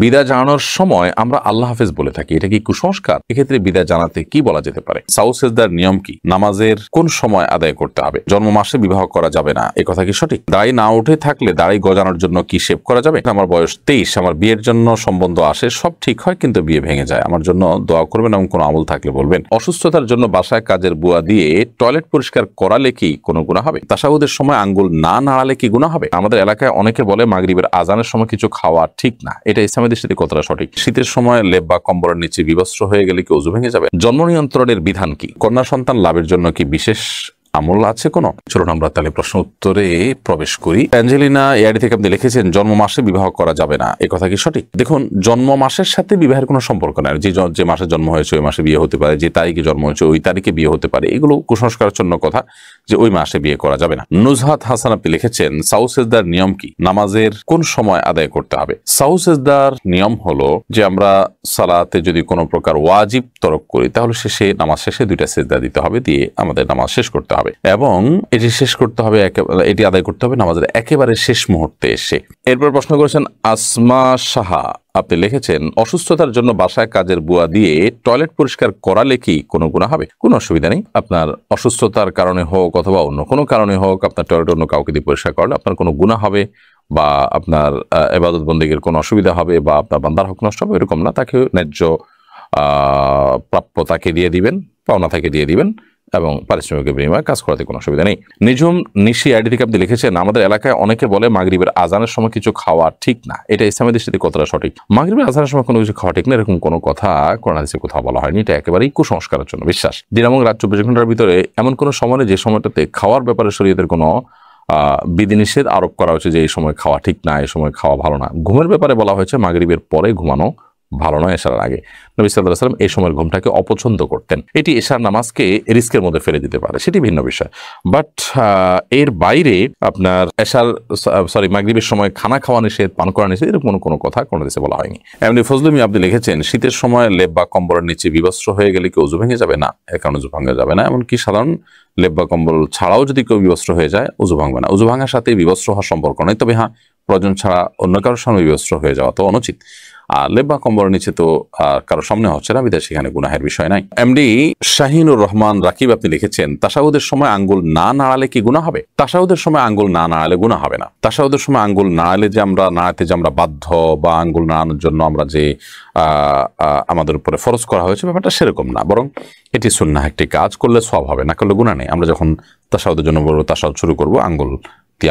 বিদায় জানানোর সময় আমরা আল্লাহ হাফেজ বলে থাকি, এটা কি কুসংস্কার? এক্ষেত্রে বিদায় জানাতে কি বলা যেতে পারে? সাউ সেজদার নিয়ম কি? নামাজের কোন সময় আদায় করতে হবে? জন্ম মাসে বিবাহ করা যাবে না, এ কথা কি সঠিক? দাড়ি না উঠে থাকলে দাড়ি গজানোর জন্য কি শেভ করা যাবে? আমার বয়স 23, আমার বিয়ের জন্য সম্বন্ধ আসে, সব ঠিক হয় কিন্তু বিয়ে ভেঙে যায়, আমার জন্য দোয়া করবেন এবং কোনো আমল থাকলে বলবেন। অসুস্থতার জন্য বাসায় কাজের বুয়া দিয়ে টয়লেট পরিষ্কার করালে কি কোনো গুনাহ হবে? তাশাহুদের সময় আঙ্গুল না নাড়ালে কি গুনাহ হবে? আমাদের এলাকায় অনেকে বলে মাগরিবের আজানের সময় কিছু খাওয়া ঠিক না, এটা ইসলামের দৃষ্টিতে কতটা সঠিক? শীতের সময় লেপ বা কম্বলের নিচে বিবস্ত্র হয়ে গেলে কি ওযু ভেঙে যাবে? জন্ম নিয়ন্ত্রণের বিধান কি? কন্যা সন্তান লাভের জন্য কি বিশেষ আমল আছে কোনো? চলুন আমরা তাহলে প্রশ্ন উত্তরে প্রবেশ করি। অ্যাঞ্জেলিনা এআইডি থেকে আপনি লিখেছেন জন্ম মাসে বিবাহ করা যাবে না, এ কথা কি সঠিক? দেখুন, জন্ম মাসের সাথে বিবাহের কোনো সম্পর্ক নাই। যে মাসে জন্ম হয়েছে ওই মাসে বিয়ে হতে পারে, যে তারিখে জন্ম হয়েছে ওই তারিখে বিয়ে হতে পারে, এগুলো কুসংস্কারের জন্য কথা যে ওই মাসে বিয়ে করা যাবে না। নুজহাত হাসান আপনি লিখেছেন সাউ সেজদার নিয়ম কি? নামাজের কোন সময় আদায় করতে হবে? সাউ সেজদার নিয়ম হলো যে আমরা সালাতে যদি কোনো প্রকার ওয়াজিব তরক করি তাহলে নামাজ শেষে 2টা সেজদা দিতে হবে, দিয়ে আমাদের নামাজ শেষ করতে হবে এবং এটি শেষ করতে হবে, এটি আদায় করতে হবে নামাজের একেবারে শেষ মুহূর্তে এসে। এরপর প্রশ্ন করেছেন আসমা সাহা, আপনি লিখেছেন অসুস্থতার জন্য বাসায় কাজের বুয়া দিয়ে টয়লেট পরিষ্কার করালে কি কোনো গুনাহ হবে? কোনো অসুবিধা নেই। আপনার অসুস্থতার কারণে হোক অথবা অন্য কোনো কারণে হোক আপনার টয়লেট অন্য কাউকে দিয়ে পরিষ্কার করলে আপনার কোনো গুনাহ হবে বা আপনার ইবাদত বন্দেগীর কোনো অসুবিধা হবে বা আপনার বান্দার হক নষ্ট হবে, এরকম না। তাকে ন্যায্য প্রাপ্য তাকে দিয়ে দিবেন, পাওনা তাকে দিয়ে দিবেন এবং পারিশ্রমিকের বিনিময়ে কাজ করাতে কোনো অসুবিধা নেই। নিজুম নিশি আইডি থেকে আপনি লিখেছেন আমাদের এলাকায় অনেকে বলে মাগরিবের আজানের সময় কিছু খাওয়া ঠিক না, এটা ইসলামের দৃষ্টিতে কতটা সঠিক? মাগরিবের আজানের সময় কোনো কিছু খাওয়া ঠিক না, এরকম কোনো কথা কোরআন হাদিসে কোথাও বলা হয়নি। এটা একেবারেই কুসংস্কারের জন্য বিশ্বাস। দিন এবং রাত 24 ঘন্টার ভিতরে এমন কোনো সময় নেই যে সময়টাতে খাওয়ার ব্যাপারে শরীয়তের কোনো বিধিনিষেধ আরোপ করা হয়েছে যে এই সময় খাওয়া ঠিক না, এই সময় খাওয়া ভালো না। ঘুমের ব্যাপারে বলা হয়েছে মাগরিবের পরে ঘুমানো ভালো নয়, এশার আগে। নবী সাল্লাল্লাহু আলাইহি ওয়াসাল্লাম এই সময়ের ঘুমটাকে অপছন্দ করতেন। এটি এশার নামাজকে রিস্কের মধ্যে ফেলে দিতে পারে, সেটি ভিন্ন বিষয়। বাট এর বাইরে আপনার মাগরিবের সময় খানা খাওয়া নিষেধ, পান করা নিষেধ, এরকম কোনো কথা কোনো দেশে বলা হয়নি। এমনি ফজলুমি আপনি লিখেছেন শীতের সময় লেপ বা কম্বলের নিচে বিবস্ত্র হয়ে গেলে কি ওযু ভেঙে যাবে? না, এখন ওযু ভাঙা যাবে না। এমনকি সাধারণ লেপ বা কম্বল ছাড়াও যদি কেউ বিবস্ত্র হয়ে যায় ওযু ভাঙবে না। ওযু ভাঙার সাথে বিবস্ত্র হওয়ার সম্পর্ক নেই, তবে হ্যাঁ প্রয়োজন ছাড়া অন্য কারোর সামনে বিবস্ত্র হয়ে যাওয়া তো অনুচিত। আর লেপ বা কম্বলের নিচে তো কারো সামনে হচ্ছে না, বিধায় সেখানে গুনাহের বিষয় নাই। এমডি শাহিনুর রহমান রাকিব আপনি লিখেছেন তাশাহুদের সময় আঙ্গুল না নাড়ালে কি গুনাহ হবে? তাশাহুদের সময় আঙ্গুল না নাড়ালে গুনাহ হবে না। তাশাহুদের সময় আঙ্গুল নাড়ালে যে আমরা বাধ্য বা আঙ্গুল নাড়ানোর জন্য আমরা যে আমাদের উপরে ফরজ করা হয়েছে ব্যাপারটা সেরকম না, বরং এটি সুন্নাহ একটি কাজ, করলে সওয়াব হবে, না করলে গুনাহ নেই। আমরা যখন তাশাহুদের জন্য বলবো তাশাহুদ শুরু করবো, আঙ্গুল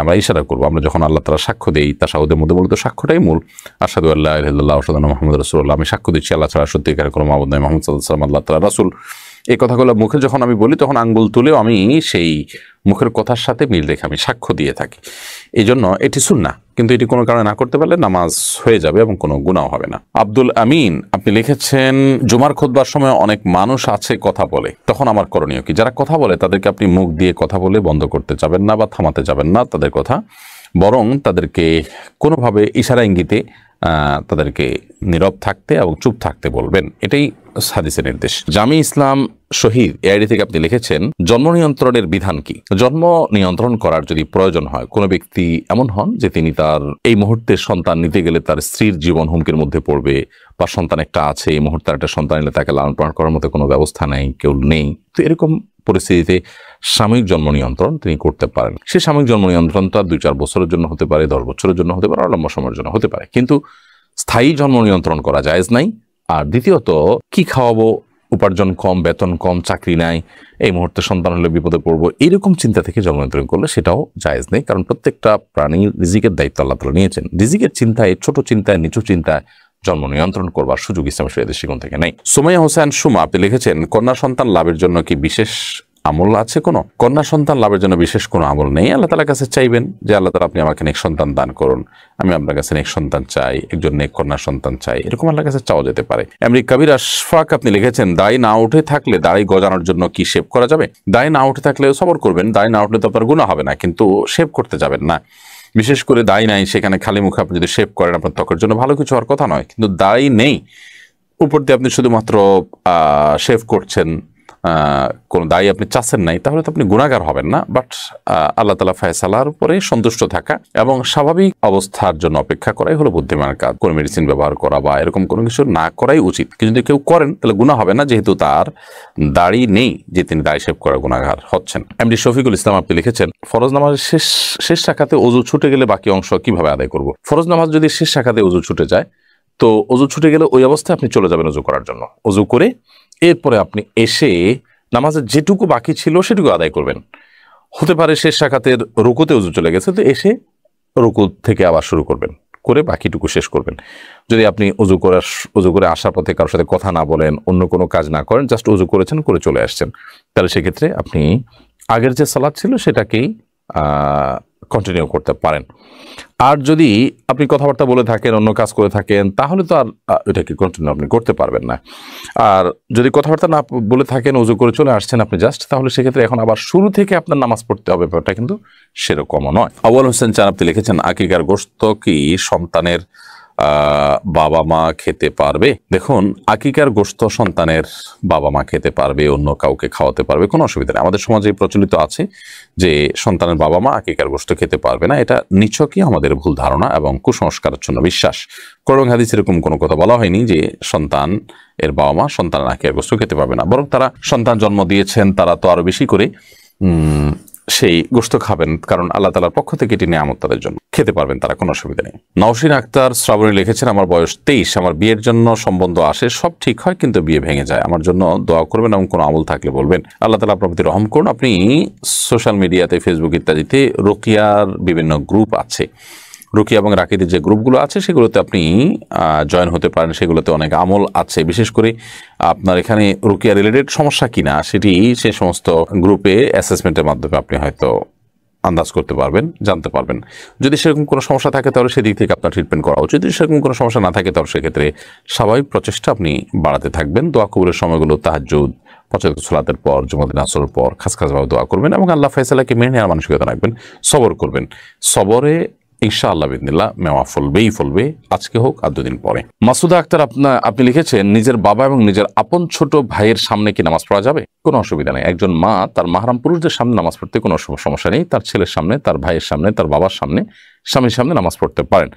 আমরা ইশারা করবো। আমরা যখন আল্লাহ তাআলা সাক্ষ্য দেই তাশাহুদের মধ্যে মূলত সাক্ষ্যটাই মূল। আশহাদু আল্লা ইলাহা ইল্লাল্লাহ ওয়া আশহাদু আন্না মুহাম্মাদুর রাসূলুল্লাহ, আমি সাক্ষ্য দিচ্ছি আল্লাহ ছাড়া সত্যিকারের কোনো মাবুদ নাই, মুহাম্মদ সাল্লাল্লাহু আলাইহি ওয়াসাল্লাম আল্লাহ তাআলার রাসূল। এই কথাগুলো মুখে যখন আমি বলি তখন আঙ্গুল তুলেও আমি সেই মুখের কথার সাথে মিল রেখে আমি সাক্ষ্য দিয়ে থাকি। এই জন্য এটি সুন্নাহ, কিন্তু এটি কোনো কারণে না করতে পারলে নামাজ হয়ে যাবে এবং কোনো গুনাহ হবে না। আব্দুল আমিন আপনি লিখেছেন জুমার খুতবার সময় অনেক মানুষ আছে কথা বলে, তখন আমার করণীয় কি? যারা কথা বলে তাদেরকে আপনি মুখ দিয়ে কথা বলে বন্ধ করতে যাবেন না বা থামাতে যাবেন না তাদের কথা, বরং তাদেরকে কোনোভাবে ইশারা ইঙ্গিতে তাদেরকে নীরব থাকতে এবং চুপ থাকতে বলবেন, এটাই হাদিসের নির্দেশ। জামি ইসলাম শহীদ এআইডি থেকে আপনি লিখেছেন জন্ম নিয়ন্ত্রণের বিধান কি? জন্ম নিয়ন্ত্রণ করার যদি প্রয়োজন হয়, কোনো ব্যক্তি এমন হন যে তিনি তার এই মুহূর্তে সন্তান নিতে গেলে তার স্ত্রীর জীবন হুমকির মধ্যে পড়বে, বা সন্তান একটা আছে এই মুহূর্তে একটা সন্তান এলে তাকে লালন পালন করার মতো কোনো ব্যবস্থা নেই, কেউ নেই, তো এরকম পরিস্থিতিতে সাময়িক জন্ম নিয়ন্ত্রণ তিনি করতে পারেন। সে সাময়িক জন্ম নিয়ন্ত্রণটা 2-4 বছরের জন্য হতে পারে, 10 বছরের জন্য হতে পারে, লম্বা সময়ের জন্য হতে পারে, কিন্তু স্থায়ী জন্ম নিয়ন্ত্রণ করা জায়েজ নাই। আর দ্বিতীয়ত কি খাওয়াবো, উপার্জন কম, বেতন কম, চাকরি নাই, এই মুহূর্তে সন্তান হলে বিপদে পড়বো, এইরকম চিন্তা থেকে জন্ম নিয়ন্ত্রণ করলে সেটাও জায়েজ নেই। কারণ প্রত্যেকটা প্রাণীর রিজিকের দায়িত্ব আল্লাহ তাআলা নিয়েছেন। রিজিকের চিন্তায়, ছোট চিন্তায়, নিচু চিন্তায় জন্ম নিয়ন্ত্রণ করবার সুযোগ ইসলামের শরীয়তের দৃষ্টিকোণ থেকে নেই। সুমাইয়া হোসেন সুমা আপনি লিখেছেন কন্যা সন্তান লাভের জন্য কি বিশেষ আমল আছে কোনো? কন্যা সন্তান লাভের জন্য বিশেষ কোনো আমল নেই। আল্লাহ তাআলার কাছে চাইবেন যে আল্লাহ তাআলা আপনি আমাকে নেক সন্তান দান করুন, আমি আপনার কাছে নেক সন্তান চাই, একজন নেক কন্যা সন্তান চাই, এরকম আল্লাহর কাছে চাওয়া যেতে পারে। এমনি কবির আশফাক আপনি লিখেছেন দাড়ি না উঠে থাকলে দাড়ি গজানোর জন্য কি শেভ করা যাবে? দাড়ি না উঠে থাকলে সবর করবেন, দাড়ি না উঠলে তো আপনার গুনাহ হবে না, কিন্তু শেভ করতে যাবেন না। বিশেষ করে দাড়ি নাই সেখানে খালি মুখে আপনি যদি শেভ করেন আপনার ত্বকের জন্য ভালো কিছু হওয়ার কথা নয়, কিন্তু দাড়ি নেই উপর দিয়ে আপনি শুধুমাত্র শেভ করছেন, কোনো দায়ী আপনি চাচ্ছেন নাই, তাহলে তো আপনি গুনাহগার হবেন না। বাট আল্লাহ তাআলা ফায়সালার উপরে সন্তুষ্ট থাকা এবং স্বাভাবিক অবস্থার জন্য অপেক্ষা করাই হলো বুদ্ধিমানের কাজ। কোনো মেডিসিন ব্যবহার করা বা এরকম কোনো কিছু না করাই উচিত। কিন্তু যদি কেউ করেন তাহলে গুনাহ হবে না, যেহেতু তার দাড়ি নেই যে তিনি দাড়ি শেভ করা গুনাহগার হচ্ছেন। এমডি শফিকুল ইসলাম আপনি লিখেছেন, ফরজ নামাজের শেষ রাকাতে ওযু ছুটে গেলে বাকি অংশ কিভাবে আদায় করব? ফরজ নামাজ যদি শেষ রাকাতে ওযু ছুটে যায়, তো ওযু ছুটে গেলে ওই অবস্থায় আপনি চলে যাবেন ওযু করার জন্য। ওযু করে এরপরে আপনি এসে নামাজের যেটুকু বাকি ছিল সেটুকু আদায় করবেন। হতে পারে শেষ রাকাতের রুকুতে ওযু চলে গেছে, তো এসে রুকু থেকে আবার শুরু করবেন, করে বাকিটুকু শেষ করবেন। যদি আপনি ওযু করে আসার পথে কারোর সাথে কথা না বলেন, অন্য কোনো কাজ না করেন, জাস্ট ওযু করেছেন, করে চলে আসছেন, তাহলে সেক্ষেত্রে আপনি আগের যে সালাত ছিল সেটাকেই কন্টিনিউ করতে পারেন। আর যদি আপনি কথাবার্তা বলে থাকেন, অন্য কাজ করে থাকেন, তাহলে তো আর এটাকে কন্টিনিউ আপনি করতে পারবেন না। আর যদি কথাবার্তা না বলে থাকেন, ওযু করে চলে আসছেন আপনি জাস্ট, তাহলে সেক্ষেত্রে এখন আবার শুরু থেকে আপনার নামাজ পড়তে হবে, ব্যাপারটা কিন্তু সেরকমও নয়। আউয়াল হোসেন চান আপনি লিখেছেন, আকিকার গোশত কি সন্তানের বাবা মা খেতে পারবে? দেখুন, আকিকার গোশত সন্তানের বাবা মা খেতে পারবে, অন্য কাউকে খাওয়াতে পারবে, কোনো অসুবিধা নেই। আমাদের সমাজে প্রচলিত আছে যে সন্তানের বাবা মা আকিকার গোশত খেতে পারবে না। এটা নিছকই আমাদের ভুল ধারণা এবং কুসংস্কারাচ্ছন্ন বিশ্বাস। কোরআন হাদিসে এরকম কোনো কথা বলা হয়নি যে সন্তান এর বাবা মা সন্তানের আকিকার গোশত খেতে পারবে না, বরং তারা সন্তান জন্ম দিয়েছেন, তারা তো আরো বেশি করে সেই গোশত খাবেন, কারণ আল্লাহ তাআলার পক্ষ থেকে এটি নিয়ামত, তাদের জন্য খেতে পারবেন তারা, কোনো অসুবিধা নেই। নওশিন আক্তার শ্রাবণী লিখেছেন, আমার বয়স 23, আমার বিয়ের জন্য সম্বন্ধ আসে, সব ঠিক হয় কিন্তু বিয়ে ভেঙে যায়, আমার জন্য দোয়া করবেন এবং কোনো আমল থাকলে বলবেন। আল্লাহ তাআলা আপনার প্রতি রহম করুন। আপনি সোশ্যাল মিডিয়াতে, ফেসবুক ইত্যাদিতে রুকিয়ার বিভিন্ন গ্রুপ আছে, রুকিয়া এবং রাকিদের যে গ্রুপগুলো আছে সেগুলোতে আপনি জয়েন হতে পারেন। সেগুলোতে অনেক আমল আছে, বিশেষ করে আপনার এখানে রুকিয়া রিলেটেড সমস্যা কিনা সেটি সে সমস্ত গ্রুপে অ্যাসেসমেন্টের মাধ্যমে আপনি হয়তো আন্দাজ করতে পারবেন, জানতে পারবেন। যদি সেরকম কোনো সমস্যা থাকে তাহলে সেদিক থেকে আপনার ট্রিটমেন্ট করা উচিত। যদি সেরকম কোনো সমস্যা না থাকে তাহলে সেক্ষেত্রে স্বাভাবিক প্রচেষ্টা আপনি বাড়াতে থাকবেন। দোয়া কবুলের সময়গুলো তাহাজ্জুদ, ৫ ওয়াক্ত সালাতের পর, জুমাদিন আসরের পর খাসভাবে দোয়া করবেন এবং আল্লাহ ফায়সালাকে মেনে নেওয়ার মানসিকতা রাখবেন, সবর করবেন। সবরে ইনশাআল্লাহ বিদিনিল্লাহ মেওয়া ফলবে, আজকে হোক আর 2 দিন পরে। মাসুদা আক্তার আপনি লিখেছেন, নিজের বাবা এবং নিজের আপন ছোট ভাইয়ের সামনে কি নামাজ পড়া যাবে? কোনো অসুবিধা নেই। একজন মা তার মাহরাম পুরুষদের সামনে নামাজ পড়তে কোনো সমস্যা নেই। তার ছেলের সামনে, তার ভাইয়ের সামনে, তার বাবার সামনে, স্বামীর সামনে নামাজ পড়তে পারেন।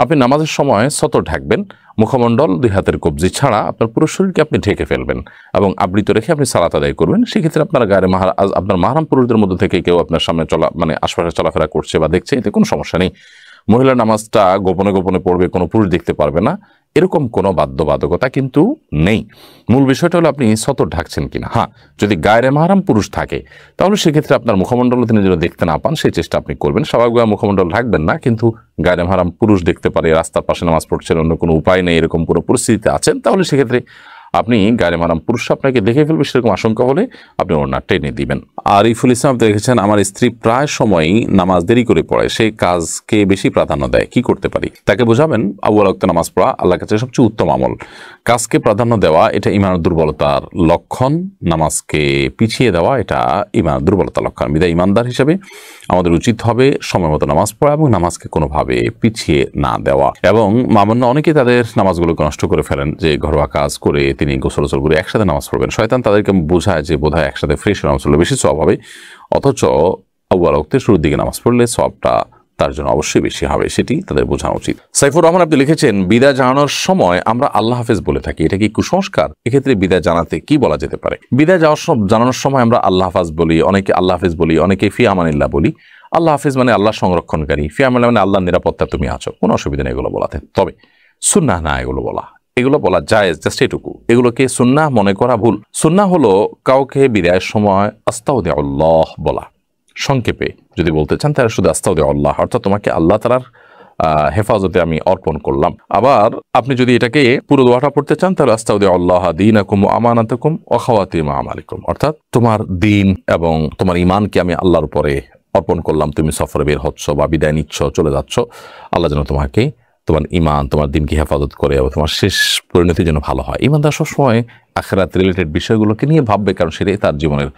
আপনি নামাজের সময় সতর ঢাকবেন, মুখমণ্ডল, 2 হাতের কবজি ছাড়া আপনার পুরো শরীরকে আপনি ঢেকে ফেলবেন এবং আবৃত রেখে আপনি সালাত আদায় করবেন। সেক্ষেত্রে আপনার আপনার মাহরাম পুরুষদের মধ্যে থেকে কেউ আপনার সামনে আশপাশে চলাফেরা করছে বা দেখছে, এতে কোনো সমস্যা নেই। মহিলার নামাজটা গোপনে গোপনে পড়বে, কোনো পুরুষ দেখতে পারবে না, এরকম কোনো বাধ্যবাধকতা কিন্তু নেই। মূল বিষয়টা হলো আপনি সতর ঢাকছেন কিনা। হ্যাঁ, যদি গায়রে মাহরাম পুরুষ থাকে তাহলে সেক্ষেত্রে আপনার মুখমণ্ডল তিনি যেন দেখতে না পান সেই চেষ্টা আপনি করবেন। স্বাভাবিকভাবে মুখমণ্ডল ঢাকবেন না, কিন্তু গায়রে মাহরাম পুরুষ দেখতে পারে, রাস্তার পাশে নামাজ পড়ছেন, অন্য কোনো উপায় নেই, এরকম কোনো পরিস্থিতিতে আছেন, তাহলে সেক্ষেত্রে আপনি গায়রে মাহরাম পুরুষ আপনাকে দেখে ফেলবে, সেরকম আশঙ্কা হলে আপনি ওনার টেনে দিবেন। আরিফুল ইসলাম দেখেছেন, আমার স্ত্রী প্রায় সময়ই নামাজ দেরি করে পড়ে, সেই কাজকে বেশি প্রাধান্য দেয়, কি করতে পারি? তাকে বোঝাবেন আউয়াল ওয়াক্তে নামাজ পড়া আল্লাহর কাছে সবচেয়ে উত্তম আমল। কাজকে প্রাধান্য দেওয়া এটা ঈমানের দুর্বলতার লক্ষণ, নামাজকে পিছিয়ে দেওয়া এটা ঈমানের দুর্বলতার লক্ষণ। বিধায় ঈমানদার হিসেবে আমাদের উচিত হবে সময় মতো নামাজ পড়া এবং নামাজকে কোনোভাবে পিছিয়ে না দেওয়া। এবং মামুন্না অনেকে তাদের নামাজগুলোকে নষ্ট করে ফেলেন, যে ঘরোয়া কাজ করে তিনি গোসল করে একসাথে নামাজ পড়বেন। শয়তান তাদেরকে বোঝায় যে বোধহয় একসাথে ফ্রেশ নামাজ পড়লে বেশি সওয়াব হবে, অথচ আউয়াল ওয়াক্তে শুরুর দিকে নামাজ পড়লে সওয়াবটা তার জন্য অবশ্যই বেশি হবে, সেটি তাদের বোঝানো উচিত। সাইফুর রহমান আপনি লিখেছেন, বিদায় জানানোর সময় আমরা আল্লাহ হাফেজ বলে থাকি, এটা কি কুসংস্কার? এক্ষেত্রে বিদায় জানাতে কি বলা যেতে পারে? বিদায় জানানোর সময় আমরা আল্লাহ হাফেজ বলি, অনেকে আল্লাহ হাফেজ বলি, অনেকে ফি আমানিল্লাহ বলি। আল্লাহ হাফেজ মানে আল্লাহ সংরক্ষণকারী, ফি আমানিল্লাহ মানে আল্লাহর নিরাপত্তা তুমি আছো, কোনো অসুবিধা নেই এগুলো বলাতে। তবে সুন্নাহ না এগুলো বলা জায়েজ, জাস্ট এটুকু। এগুলোকে সুন্নাহ মনে করা ভুল। সুন্নাহ হলো কাউকে বিদায়ের সময় আস্তাউদিল্লাহ বলা। সংক্ষেপে যদি বলতে চান তাহলে শুধু আস্তাউদিল্লাহ, অর্থাৎ তোমাকে আল্লাহ তাআলার হেফাজতে আমি অর্পণ করলাম। আবার আপনি যদি এটাকে পুরো দোয়াটা পড়তে চান তাহলে আস্তাউদিল্লাহ দীনাকুম ওয়া আমানাতাকুম ওয়া খাওয়াতিমা আমালিকুম, অর্থাৎ তোমার দিন এবং তোমার ঈমানকে আমি আল্লাহর উপরে অর্পণ করলাম। তুমি সফরে বের হচ্ছ বা বিদায় নিচ্ছ, চলে যাচ্ছ, আল্লাহ যেন তোমাকে তোমার ঈমান, তোমার দিনকে হেফাজত করে এবং তোমার শেষ পরিণতি যেন ভালো হয়। ঈমানদার সবসময় আখিরাত রিলেটেড বিষয়গুলোকে নিয়ে ভাববে, কারণ সেটাই তার জীবনের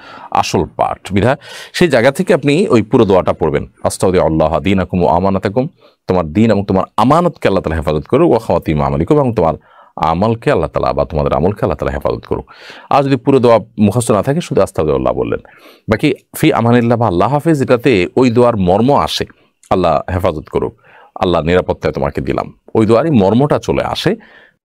আসল পার্ট। বিধায় সেই জায়গা থেকে আপনি ওই পুরো দোয়াটা পড়বেন, আস্তাউদিল্লাহ দীনাকুম ওয়া আমানাতাকুম, তোমার দিন এবং তোমার আমানতকে আল্লাহ তাআলা হেফাজত করে, ওয়া খাওয়াতিমা আমালিকুম, এবং তোমার আমলকে আল্লাহ তালা বা তোমাদের আমলকে আল্লাহ তালা হেফাজত করুক। আর যদি পুরো দোয়া মুখস্থ না থাকে শুধু আস্তাগফিরুল্লাহ বললেন। বাকি ফি আমানিল্লাহ বা আল্লাহ হাফেজ, এটাতে ওই দোয়ার মর্ম আসে, আল্লাহ হেফাজত করুক, আল্লাহ নিরাপত্তায় তোমাকে দিলাম, ওই দোয়ারই মর্মটা চলে আসে।